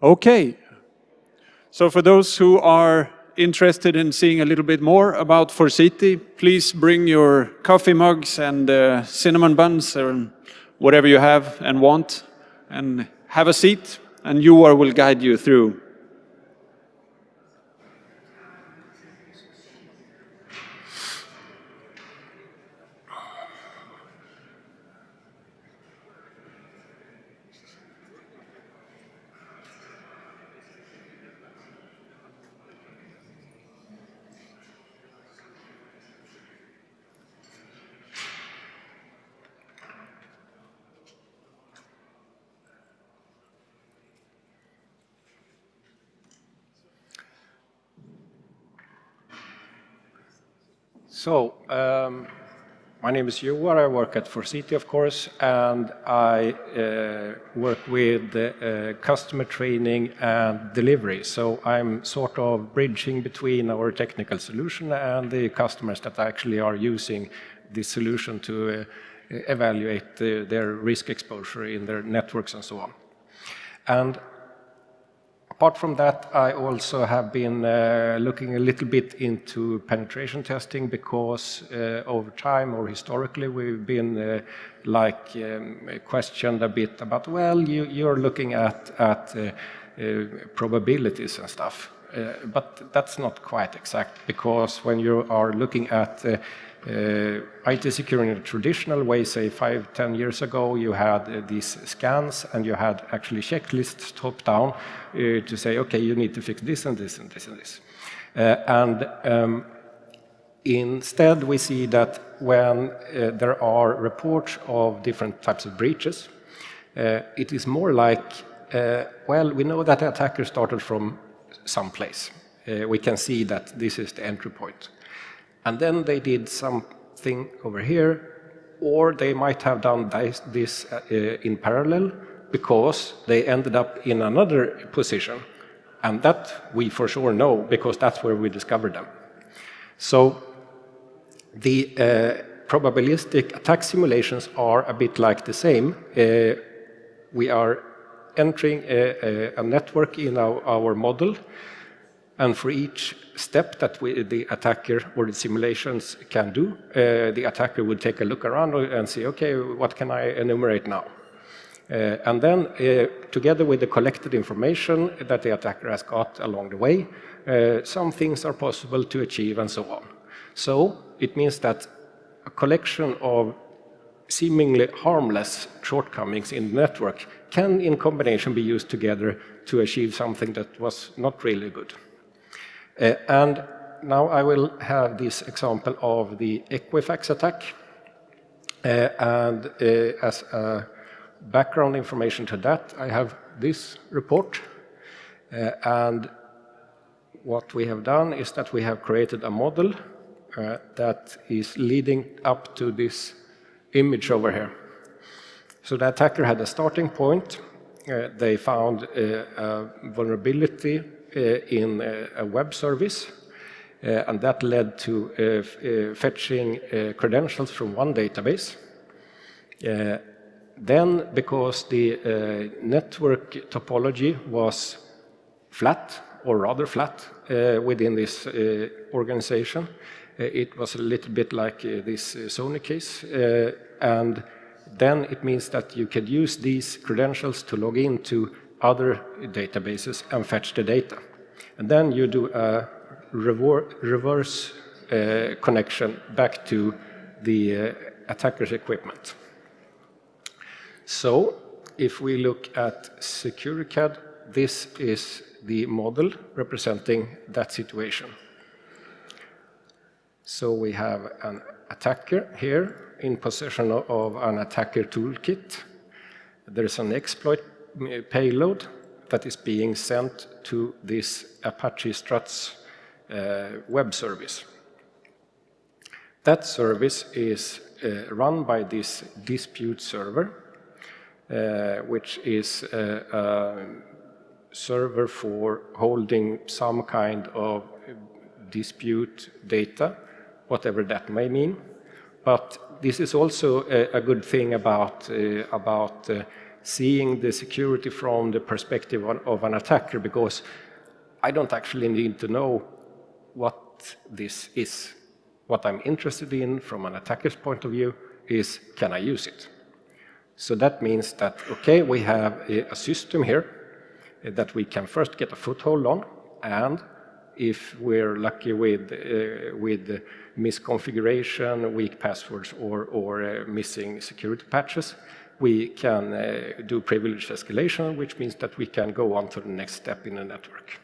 Okay, so for those who are interested in seeing a little bit more about Forsiti, please bring your coffee mugs and cinnamon buns or whatever you have and want, and have a seat, and Joar will guide you through. So, my name is Joar, I work at Forsiti, of course, and I work with customer training and delivery. So I'm sort of bridging between our technical solution and the customers that actually are using this solution to evaluate their risk exposure in their networks and so on. And apart from that, I also have been looking a little bit into penetration testing because over time or historically we've been questioned a bit about, well, you're looking at probabilities and stuff. But that's not quite exact, because when you are looking at IT security in a traditional way, say 5-10 years ago, you had these scans and you had actually checklists top down to say, okay, you need to fix this and this and this and this. Instead, we see that when there are reports of different types of breaches, it is more like, well, we know that the attacker started from some place. We can see that this is the entry point. And then they did something over here, or they might have done this in parallel because they ended up in another position. And that we for sure know, because that's where we discovered them. So the probabilistic attack simulations are a bit like the same. We are entering a network in our model, and for each step that the attacker or the simulations can do, the attacker would take a look around and say, okay, what can I enumerate now? And then, together with the collected information that the attacker has got along the way, some things are possible to achieve and so on. So it means that a collection of seemingly harmless shortcomings in the network can, in combination, be used together to achieve something that was not really good. And now I will have this example of the Equifax attack. And as a background information to that, I have this report. And what we have done is that we have created a model that is leading up to this image over here. So the attacker had a starting point. They found a vulnerability in a web service, and that led to fetching credentials from one database. Then, because the network topology was flat, or rather flat, within this organization, it was a little bit like this Sony case, and then it means that you could use these credentials to log into other databases and fetch the data. And then you do a reverse connection back to the attacker's equipment. So if we look at SecureCAD, this is the model representing that situation. So we have an attacker here in possession of an attacker toolkit. There's an exploit payload that is being sent to this Apache Struts web service. That service is run by this dispute server, which is a server for holding some kind of dispute data, whatever that may mean. But this is also a good thing about seeing the security from the perspective of an attacker, because I don't actually need to know what this is. What I'm interested in from an attacker's point of view is, can I use it? So that means that, okay, we have a system here that we can first get a foothold on, and if we're lucky with misconfiguration, weak passwords, or missing security patches, we can do privilege escalation, which means that we can go on to the next step in the network.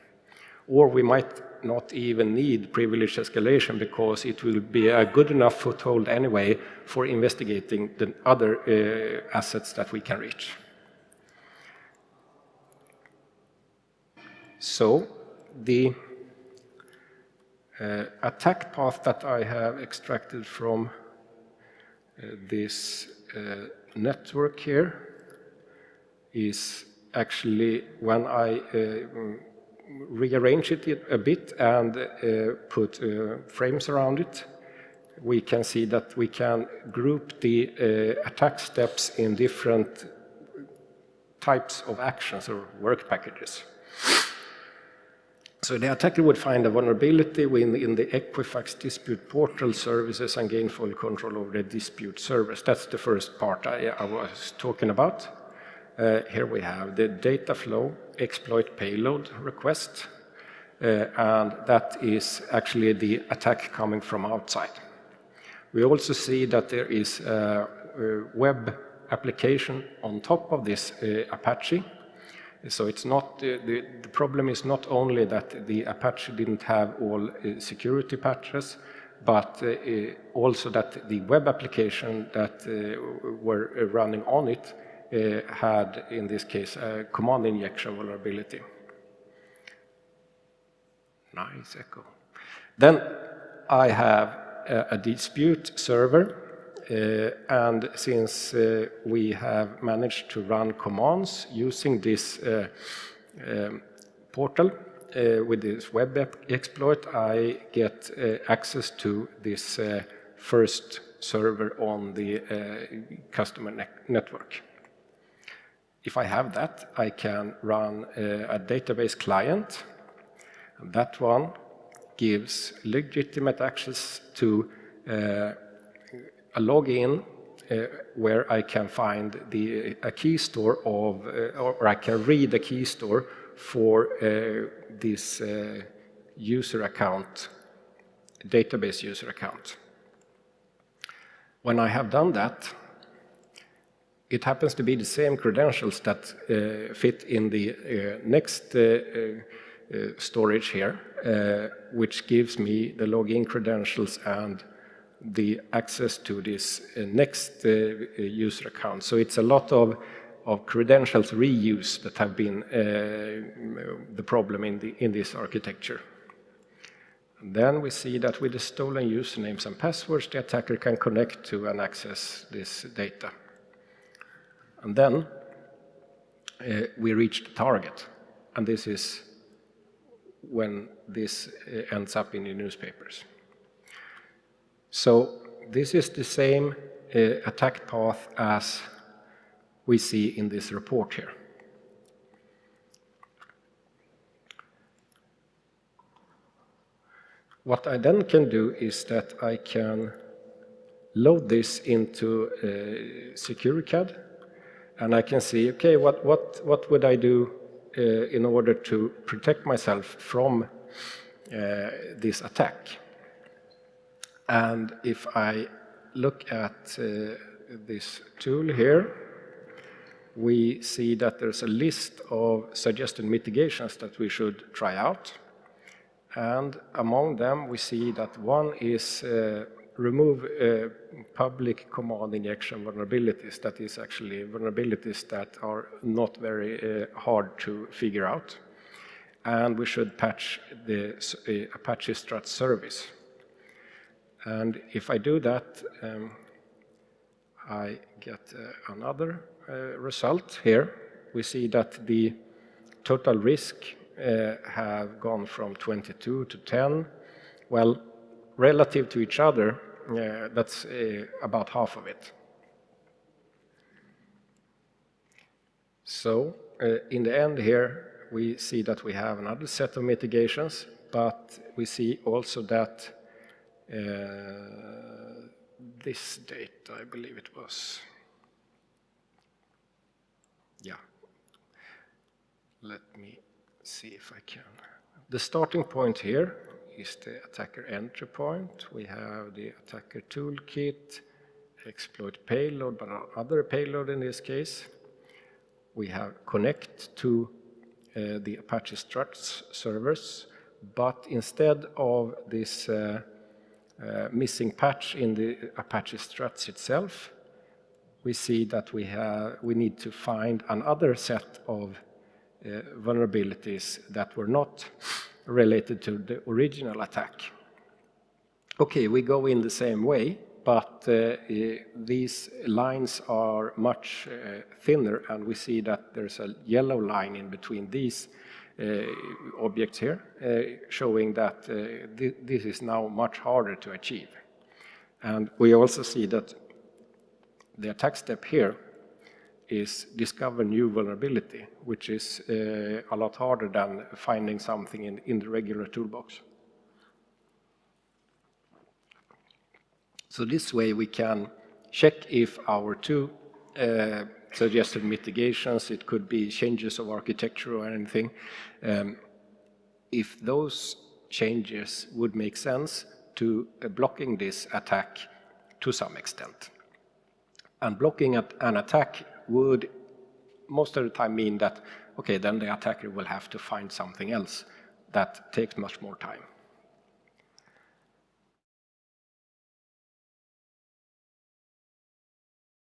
Or we might not even need privilege escalation because it will be a good enough foothold anyway for investigating the other assets that we can reach. So the attack path that I have extracted from this network here is actually, when I rearrange it a bit and put frames around it, we can see that we can group the attack steps in different types of actions or work packages. So the attacker would find a vulnerability in the Equifax dispute portal services and gain full control over the dispute servers. That's the first part I was talking about. Here we have the data flow exploit payload request, and that is actually the attack coming from outside. We also see that there is a web application on top of this Apache. So it's not, the problem is not only that the Apache didn't have all security patches, but also that the web application that were running on it had, in this case, a command injection vulnerability. Nice echo. Then I have a dispute server. And since we have managed to run commands using this portal with this web exploit, I get access to this first server on the customer network. If I have that, I can run a database client, and that one gives legitimate access to a login where I can find a key store of, or I can read a key store for this user account, database user account. When I have done that, it happens to be the same credentials that fit in the next storage here, which gives me the login credentials and the access to this next user account. So it's a lot of credentials reuse that have been the problem in this architecture. And then we see that with the stolen usernames and passwords, the attacker can connect to and access this data. And then we reach the target. And this is when this ends up in the newspapers. So this is the same attack path as we see in this report here. What I then can do is that I can load this into SecureCAD, and I can see, okay, what would I do in order to protect myself from this attack? And if I look at this tool here, we see that there's a list of suggested mitigations that we should try out. And among them, we see that one is remove public command injection vulnerabilities. That is actually vulnerabilities that are not very hard to figure out. And we should patch the Apache Strat service. And if I do that, I get another result here. We see that the total risk have gone from 22 to 10. Well, relative to each other, that's about half of it. So in the end here, we see that we have another set of mitigations, but we see also that this date, I believe it was, yeah. Let me see if I can. The starting point here is the attacker entry point. We have the attacker toolkit, exploit payload, but other payload in this case. We have connect to the Apache struts servers, but instead of this missing patch in the Apache struts itself, we see that we need to find another set of vulnerabilities that were not related to the original attack. Okay, we go in the same way, but these lines are much thinner, and we see that there's a yellow line in between these objects here, showing that this is now much harder to achieve. And we also see that the attack step here is discover new vulnerability, which is a lot harder than finding something in the regular toolbox. So this way we can check if our two suggested mitigations, it could be changes of architecture or anything, if those changes would make sense to blocking this attack to some extent. And blocking an attack would most of the time mean that, okay, then the attacker will have to find something else that takes much more time.